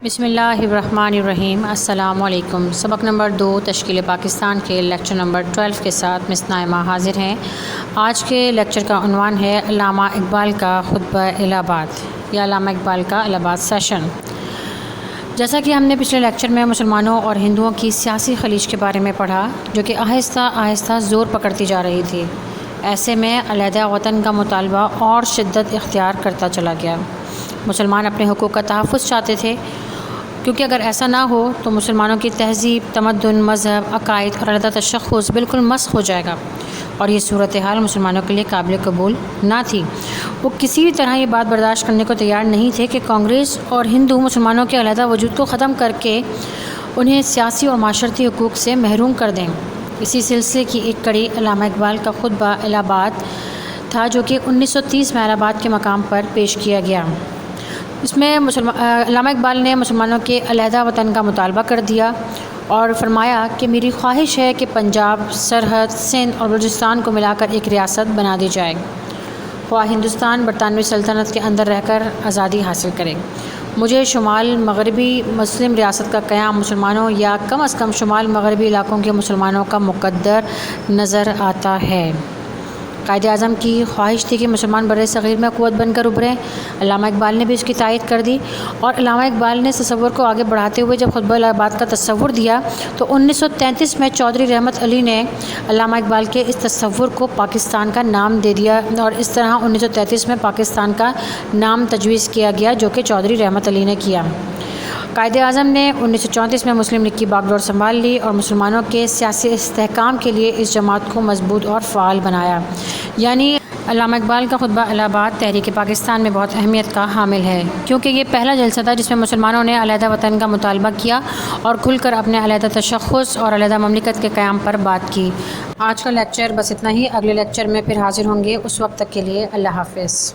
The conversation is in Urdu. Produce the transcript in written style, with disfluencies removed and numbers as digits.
بسم اللہ الرحمن الرحیم۔ السلام علیکم۔ سبق نمبر 2 تشکیل پاکستان کے لیکچر نمبر 12 کے ساتھ مس نائمہ حاضر ہیں۔ آج کے لیکچر کا عنوان ہے علامہ اقبال کا خطبہ الاباد یا علامہ اقبال کا الاباد سیشن۔ جیسا کہ ہم نے پچھلے لیکچر میں مسلمانوں اور ہندوؤں کی سیاسی خلیج کے بارے میں پڑھا، جو کہ آہستہ آہستہ زور پکڑتی جا رہی تھی، ایسے میں علیحدہ وطن کا مطالبہ اور شدت اختیار کرتا چلا گیا۔ مسلمان اپنے حقوق کا تحفظ چاہتے تھے، کیونکہ اگر ایسا نہ ہو تو مسلمانوں کی تہذیب، تمدن، مذہب، عقائد اور علیحدہ تشخص بالکل مسخ ہو جائے گا، اور یہ صورتحال مسلمانوں کے لیے قابل قبول نہ تھی۔ وہ کسی بھی طرح یہ بات برداشت کرنے کو تیار نہیں تھے کہ کانگریس اور ہندو مسلمانوں کے علیحدہ وجود کو ختم کر کے انہیں سیاسی اور معاشرتی حقوق سے محروم کر دیں۔ اسی سلسلے کی ایک کڑی علامہ اقبال کا خطبہ الاباد تھا، جو کہ 1930 میں الاباد کے مقام پر پیش کیا گیا۔ اس میں علامہ اقبال نے مسلمانوں کے علیحدہ وطن کا مطالبہ کر دیا اور فرمایا کہ میری خواہش ہے کہ پنجاب، سرحد، سندھ اور بلوچستان کو ملا کر ایک ریاست بنا دی جائے، خواہ ہندوستان برطانوی سلطنت کے اندر رہ کر آزادی حاصل کرے۔ مجھے شمال مغربی مسلم ریاست کا قیام مسلمانوں یا کم از کم شمال مغربی علاقوں کے مسلمانوں کا مقدر نظر آتا ہے۔ قائد اعظم کی خواہش تھی کہ مسلمان بر صغیر میں قوت بن کر ابھریں۔ علامہ اقبال نے بھی اس کی تائید کر دی، اور علامہ اقبال نے اس تصور کو آگے بڑھاتے ہوئے جب خطبہ الاباد کا تصور دیا تو 1933 میں چودھری رحمت علی نے علامہ اقبال کے اس تصور کو پاکستان کا نام دے دیا، اور اس طرح 1933 میں پاکستان کا نام تجویز کیا گیا، جو کہ چودھری رحمت علی نے کیا۔ قائد اعظم نے 1934 میں مسلم لیگ کی باغ ڈور سنبھال لی اور مسلمانوں کے سیاسی استحکام کے لیے اس جماعت کو مضبوط اور فعال بنایا۔ یعنی علامہ اقبال کا خطبہ الاباد تحریک پاکستان میں بہت اہمیت کا حامل ہے، کیونکہ یہ پہلا جلسہ تھا جس میں مسلمانوں نے علیحدہ وطن کا مطالبہ کیا اور کھل کر اپنے علیحدہ تشخص اور علیحدہ مملکت کے قیام پر بات کی۔ آج کا لیکچر بس اتنا ہی، اگلے لیکچر میں پھر حاضر ہوں گے، اس وقت تک کے لیے اللہ حافظ۔